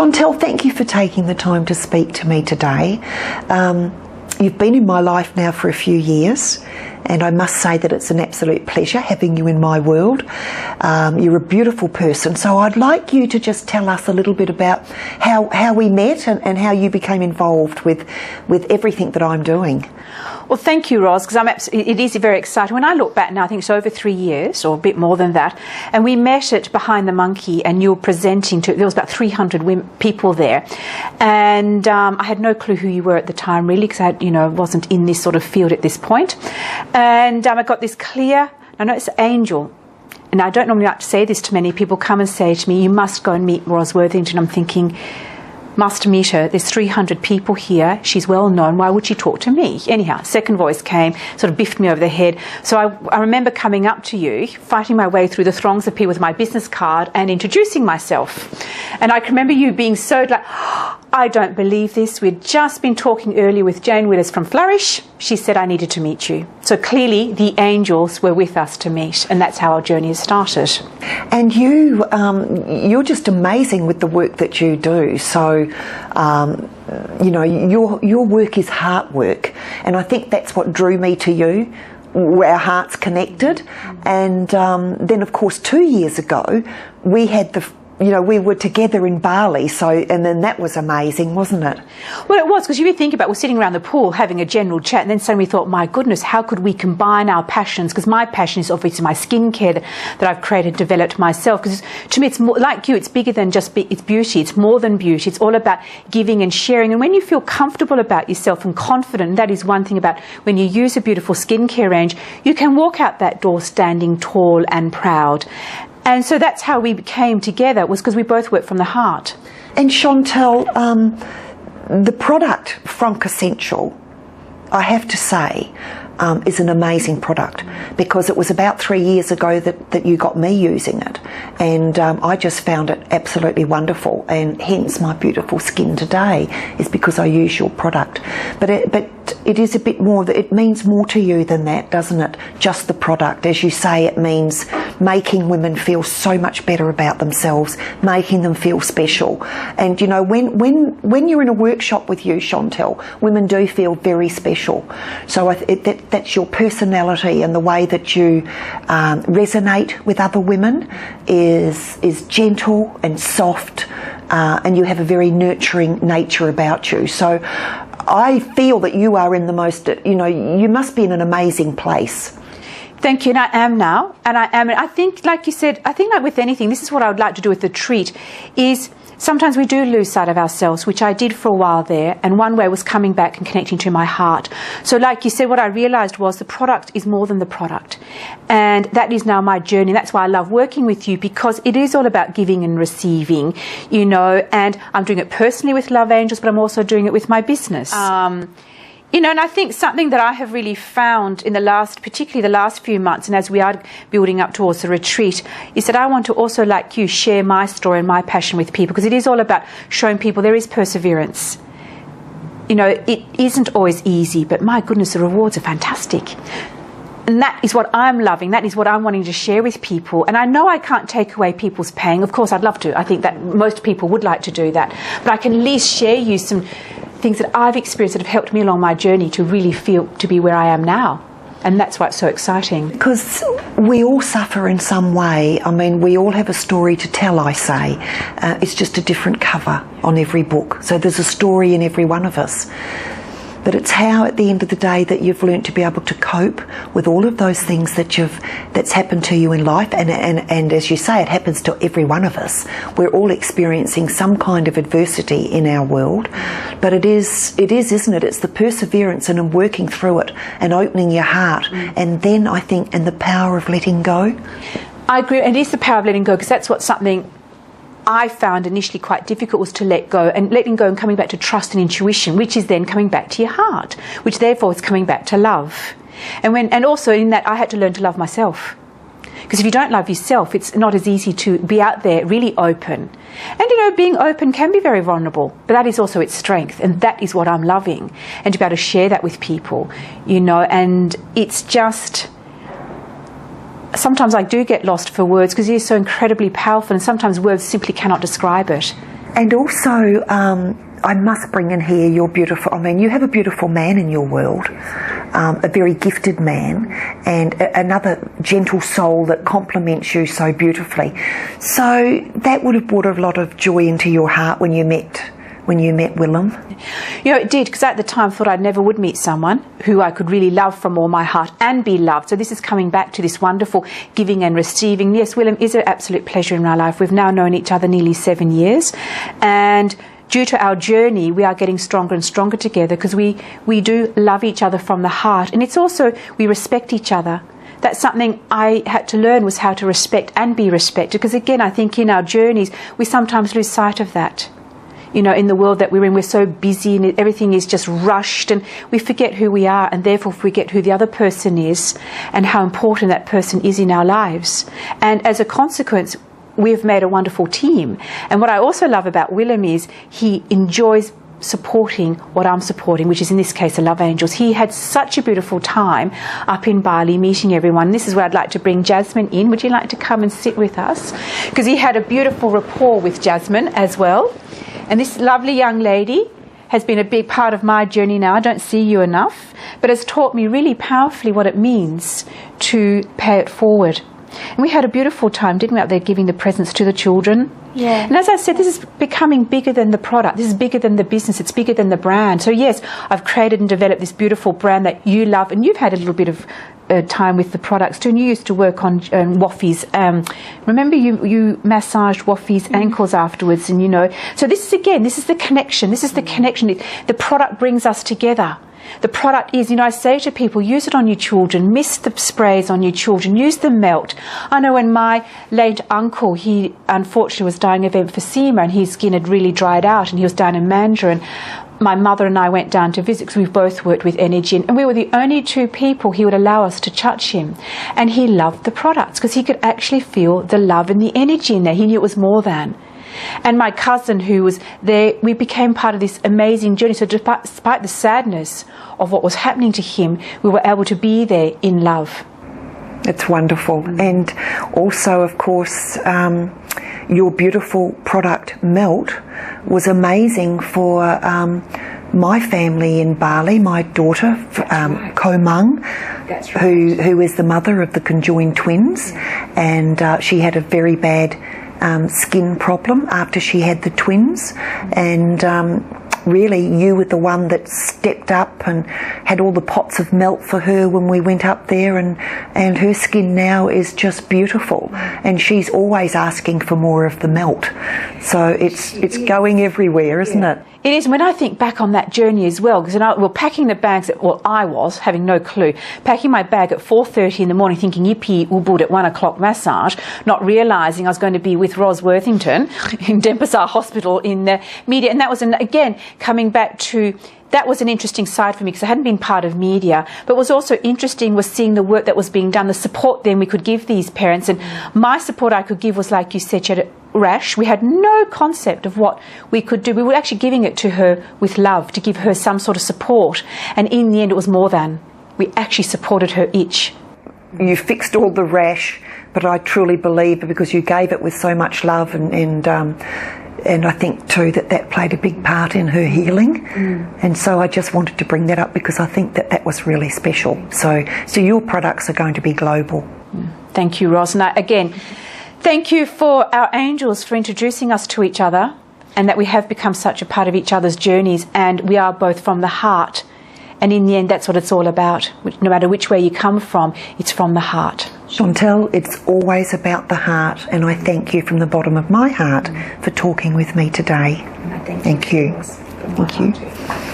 Chantal, thank you for taking the time to speak to me today. You've been in my life now for a few years, and I must say that it's an absolute pleasure having you in my world. You're a beautiful person, so I'd like you to just tell us a little bit about how we met and how you became involved with everything that I'm doing. Well, thank you, Ros, because it is very exciting. When I look back now, I think it's over 3 years, or a bit more than that, and we met at Behind the Monkey, and you were presenting to, there was about 300 people there, and I had no clue who you were at the time, really, because I wasn't in this sort of field at this point, and I got this clear, I know it's an angel, and I don't normally like to say this to many people, come and say to me, you must go and meet Ros Worthington. I'm thinking, must meet her. There's 300 people here. She's well known. Why would she talk to me? Anyhow, second voice came, sort of biffed me over the head. So I remember coming up to you, fighting my way through the throngs of people with my business card and introducing myself. And I can remember you being so like, oh, I don't believe this. We'd just been talking earlier with Jane Willis from Flourish. She said I needed to meet you. So clearly the angels were with us to meet, and that's how our journey has started. And you're just amazing with the work that you do. So, your work is heart work, and I think that's what drew me to you. Our hearts connected, and then of course 2 years ago we had we were together in Bali, and then that was amazing, wasn't it? Well, it was, because you think about, we're sitting around the pool having a general chat, and then suddenly we thought, my goodness, how could we combine our passions? Because my passion is obviously my skincare that I've created, developed myself. Because to me, it's more like you, it's bigger than just it's beauty. It's more than beauty. It's all about giving and sharing. And when you feel comfortable about yourself and confident, that is one thing about when you use a beautiful skincare range, you can walk out that door standing tall and proud. And so that's how we came together, was because we both work from the heart. And Chantal, the product Frank Essential, I have to say, is an amazing product, because it was about 3 years ago that you got me using it, and I just found it absolutely wonderful, and hence my beautiful skin today is because I use your product. But it is a bit more, it means more to you than that, doesn't it? Just the product. As you say, it means making women feel so much better about themselves, making them feel special. And when you're in a workshop with you, Chantal, women do feel very special. So that's your personality, and the way that you resonate with other women is gentle and soft, and you have a very nurturing nature about you. So I feel that you are in the most, you must be in an amazing place. Thank you, and I am now, and I am. I think, like you said, I think like with anything, this is what I would like to do with the treat, is sometimes we do lose sight of ourselves, which I did for a while there, and one way was coming back and connecting to my heart. So like you said, what I realised was the product is more than the product, and that is now my journey. That's why I love working with you, because it is all about giving and receiving, and I'm doing it personally with Love Angels, but I'm also doing it with my business. And I think something that I have really found in particularly the last few months, and as we are building up towards the retreat, is that I want to also, like you, share my story and my passion with people, because it is all about showing people there is perseverance. It isn't always easy, but my goodness, the rewards are fantastic. And that is what I'm loving. That is what I'm wanting to share with people. And I know I can't take away people's pain. Of course, I'd love to. I think that most people would like to do that. But I can at least share you some things that I've experienced that have helped me along my journey to really feel to be where I am now. And that's why it's so exciting. Because we all suffer in some way. I mean, we all have a story to tell, I say. It's just a different cover on every book. So there's a story in every one of us. But it's how, at the end of the day, that you've learnt to be able to cope with all of those things that's happened to you in life. And as you say, it happens to every one of us. We're all experiencing some kind of adversity in our world. But it is, isn't it? It's the perseverance and working through it and opening your heart. And then I think, and the power of letting go. I agree. And it is the power of letting go, because that's what something I found initially quite difficult, was to let go, and letting go and coming back to trust and intuition, which is then coming back to your heart, which therefore is coming back to love. And also in that I had to learn to love myself, because if you don't love yourself, it's not as easy to be out there really open. And being open can be very vulnerable, but that is also its strength, and that is what I'm loving, and to be able to share that with people, and it's just, sometimes I do get lost for words, because it is so incredibly powerful, and sometimes words simply cannot describe it. And also, I must bring in here your beautiful, I mean, you have a beautiful man in your world, a very gifted man, and another gentle soul that complements you so beautifully. So that would have brought a lot of joy into your heart when you met Willem. You know, it did, because at the time I thought I never would meet someone who I could really love from all my heart and be loved. So this is coming back to this wonderful giving and receiving. Yes, Willem is an absolute pleasure in my life. We've now known each other nearly 7 years, and due to our journey, we are getting stronger and stronger together, because we do love each other from the heart. And it's also, we respect each other. That's something I had to learn, was how to respect and be respected. Because again, I think in our journeys, we sometimes lose sight of that. You know, in the world that we're in, we're so busy and everything is just rushed, and we forget who we are, and therefore forget who the other person is and how important that person is in our lives. And as a consequence, we've made a wonderful team. And what I also love about Willem is he enjoys supporting what I'm supporting, which is in this case the Love Angels. He had such a beautiful time up in Bali meeting everyone. This is where I'd like to bring Jasmine in. Would you like to come and sit with us? Because he had a beautiful rapport with Jasmine as well. And this lovely young lady has been a big part of my journey now. I don't see you enough, but has taught me really powerfully what it means to pay it forward. And we had a beautiful time, didn't we, up there giving the presents to the children? Yeah. And as I said, this is becoming bigger than the product. This is bigger than the business. It's bigger than the brand. So yes, I've created and developed this beautiful brand that you love, and you've had a little bit of time with the products too. And you used to work on Waffy's. Remember, you massaged Waffy's ankles afterwards, and you know. So this is, again, this is the connection. This is the connection. The product brings us together. The product is, you know, I say to people, use it on your children, mist the sprays on your children, use the melt. I know when my late uncle, he unfortunately was dying of emphysema, and his skin had really dried out, and he was down in Mandurah, and my mother and I went down to visit, because we've both worked with energy, and we were the only two people he would allow us to touch him. And he loved the products, because he could actually feel the love and the energy in there. He knew it was more than. And my cousin who was there, we became part of this amazing journey. So despite the sadness of what was happening to him, we were able to be there in love. It's wonderful. And also, of course, your beautiful product Melt was amazing for my family in Bali. My daughter, Komang, who is the mother of the conjoined twins, and she had a very bad skin problem after she had the twins, and really you were the one that stepped up and had all the pots of Melt for her when we went up there, and her skin now is just beautiful, and she's always asking for more of the Melt. So it's going everywhere, isn't it? It is. When I think back on that journey as well, because we're packing the bags, I was, having no clue, packing my bag at 4:30 in the morning thinking, yippee, ubud at 1 o'clock massage, not realising I was going to be with Ros Worthington in Denpasar Hospital in the media. And that was, again, coming back to, that was an interesting side for me, because I hadn't been part of media. But what was also interesting was seeing the work that was being done, the support then we could give these parents. And my support I could give was, like you said, she had a rash. We had no concept of what we could do. We were actually giving it to her with love, to give her some sort of support. And in the end, it was more than. We actually supported her itch. You fixed all the rash, but I truly believe because you gave it with so much love, and I think too that played a big part in her healing. And so I just wanted to bring that up, because I think that was really special. So your products are going to be global. Thank you, Ros. And again, thank you for our angels for introducing us to each other, and that we have become such a part of each other's journeys, and we are both from the heart. And in the end, that's what it's all about. No matter which way you come from, it's from the heart. Chantal, it's always about the heart, and I thank you from the bottom of my heart for talking with me today. Thank you. Thank you.